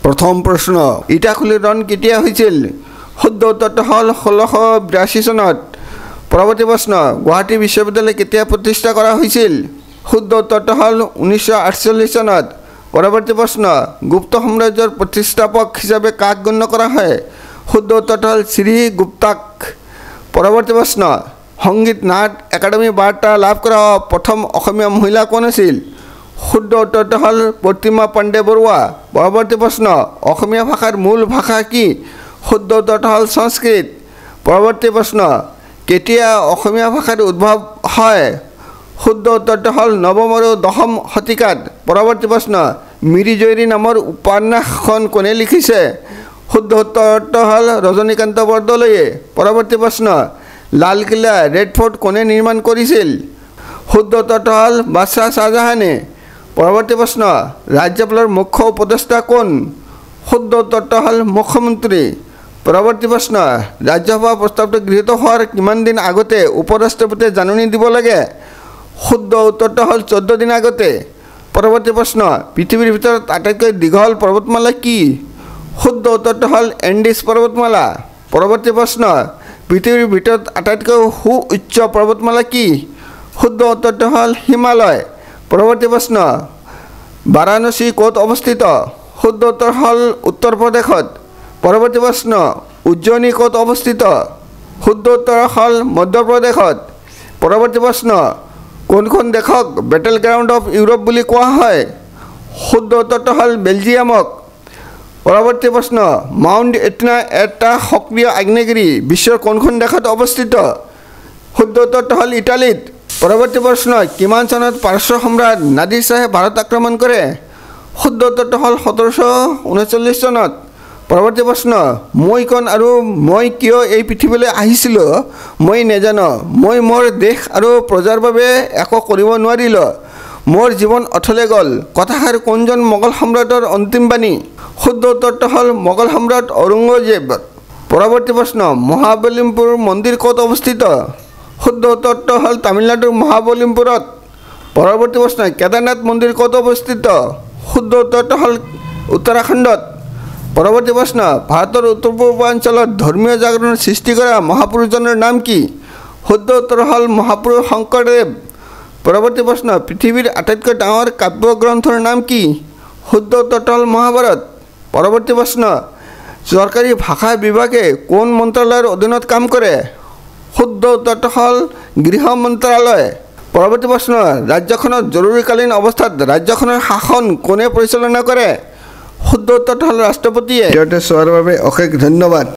প্ৰথম প্ৰশ্ন ইটাখুলিৰ ৰণ কেতিয়া হৈছিল শুদ্ধ উত্তৰটো হ'ল 1682 চনত পৰৱৰ্তী প্ৰশ্ন গুৱাহাটী বিশ্ববিদ্যালয় কেতিয়া প্ৰতিষ্ঠা কৰা হৈছিল শুদ্ধ উত্তৰটো হ'ল 1948 চনত পৰৱৰ্তী প্ৰশ্ন গুপ্ত সাম্ৰাজ্যৰ প্ৰতিষ্ঠাপক হিচাপে কাক গণ্য কৰা হয় শুদ্ধ উত্তৰটো হ'ল শ্ৰী গুপ্তাক পৰৱৰ্তী প্ৰশ্ন সংগীত নাট একাডেমি বাৰ্তা লাভ কৰা প্ৰথম অসমীয়া মহিলা কোন আছিল শুদ্ধ উত্তৰটো হ'ল প্ৰতিমা পাণ্ডে বৰুৱা পৰৱৰ্তী প্ৰশ্ন অসমীয়া ভাষাৰ মূল ভাষা কি শুদ্ধ উত্তৰটো হ'ল সংস্কৃত পৰৱৰ্তী প্ৰশ্ন কেতিয়া অসমীয়া ভাষাৰ উদ্ভৱ হয় শুদ্ধ উত্তৰটো হ'ল নৱম আৰু দশম শতিকাত পৰৱৰ্তী প্ৰশ্ন মিৰি জয়ৰী নামৰ উপন্যাসখন কোনে লিখিছে শুদ্ধ উত্তৰটো হ'ল ৰজনীকান্ত বৰদলৈয়ে পৰৱৰ্তী প্ৰশ্ন লালকিল্লা ৰেড ফৰ্ট কোনে নিৰ্মাণ কৰিছিল শুদ্ধ উত্তৰটো হ'ল বাদশ্বাহ শ্বাহজাহানে পৰৱৰ্তী প্ৰশ্ন ৰাজ্যপালৰ মুখ্য উপদেষ্টা কোন শুদ্ধ উত্তৰটো হ'ল মুখ্যমন্ত্ৰী পৰৱৰ্তী প্ৰশ্ন ৰাজ্যসভা প্ৰস্তাৱটো গৃহীত হোৱাৰ কিমান দিন আগতে উপৰাষ্ট্ৰপতিয়ে জাননী দিব লাগে শুদ্ধ উত্তৰটো হ'ল 14 দিন আগতে পৰৱৰ্তী প্ৰশ্ন পৃথিৱীৰ ভিতৰত আটাইতকৈ দীঘল পৰ্বতমালা কি শুদ্ধ উত্তৰটো হ'ল এণ্ডিছ পৰ্বতমালা পৰৱৰ্তী প্ৰশ্ন পৃথিৱীৰ ভিতৰত আটাইতকৈ সুউচ্চ পৰ্বতমালা কি শুদ্ধ উত্তৰটো হ'ল হিমালয় পৰৱৰ্তী প্ৰশ্ন বাৰাণসী ক'ত অৱস্থিত শুদ্ধ উত্তৰ হ'ল উত্তৰ প্ৰদেশত পৰৱৰ্তী প্ৰশ্ন উজ্জয়িনী ক'ত অৱস্থিত শুদ্ধ উত্তৰ হ'ল মধ্যপ্ৰদেশত পৰৱৰ্তী প্ৰশ্ন কোনখন দেশক বেটেল গ্ৰাউণ্ড অফ ইউৰোপ বুলি কোৱা হয় শুদ্ধ উত্তৰটো হ'ল বেলজিয়ামক পৰৱৰ্তী প্ৰশ্ন মাউণ্ট এটনা এটা সক্ৰিয় আগ্নেয়গিৰি বিশ্বৰ কোনখন দেশত অৱস্থিত শুদ্ধ উত্তৰটো হ'ল ইটালীত পৰৱৰ্তী প্ৰশ্ন কিমান চনত পাৰস্য সম্ৰাট নাদিৰ শ্বাহে ভাৰত আক্ৰমণ কৰে শুদ্ধ উত্তৰটো হ'ল 1739 চনত পৰৱৰ্তী প্ৰশ্ন মই কোন আৰু মই কিয় এই পৃথিৱীলৈ আহিছিলোঁ মই নেজানো মই মোৰ দেশ আৰু প্ৰজাৰ বাবে একো কৰিব নোৱাৰিলোঁ মোৰ জীৱন অথলে গ'ল কথাষাৰ কোনজন মোগল সম্ৰাটৰ অন্তিম বাণী শুদ্ধ উত্তৰটো হ'ল মোগল সম্ৰাট ঔৰংগজেব পৰৱৰ্তী প্ৰশ্ন মহাবলীপুৰ মন্দিৰ ক'ত অৱস্থিত শুদ্ধ উত্তৰটো হ'ল তামিলনাডুৰ মহাবলীপুৰত পৰৱৰ্তী প্ৰশ্ন কেদাৰনাথ মন্দিৰ ক'ত অৱস্থিত শুদ্ধ উত্তৰটো হ'ল উত্তৰাখণ্ডত পৰৱৰ্তী প্ৰশ্ন ভাৰতৰ উত্তৰ পূৰ্বাঞ্চলত ধৰ্মীয় জাগৰণৰ সৃষ্টি কৰা মহাপুৰুষজনৰ নাম কি শুদ্ধ উত্তৰ হ'ল মহাপুৰুষ শংকৰদেৱ পৰৱৰ্তী প্ৰশ্ন পৃথিৱীৰ আটাইতকৈ ডাঙৰ কাব্যগ্ৰন্থৰ নাম কি শুদ্ধ উত্তৰটো হ'ল মহাভাৰত পৰৱৰ্তী প্ৰশ্ন চৰকাৰী ভাষা বিভাগে কোন মন্ত্ৰালয়ৰ অধীনত কাম কৰে শুদ্ধ উত্তৰটো হ'ল গৃহ মন্ত্ৰালয় পৰৱৰ্তী প্ৰশ্ন ৰাজ্যখনত জৰুৰীকালীন অৱস্থাত ৰাজ্যখনৰ শাসন কোনে পৰিচালনা কৰে শুদ্ধ উত্তৰটো হ'ল ৰাষ্ট্ৰপতিয়ে চোৱাৰ বাবে অশেষ ধন্যবাদ।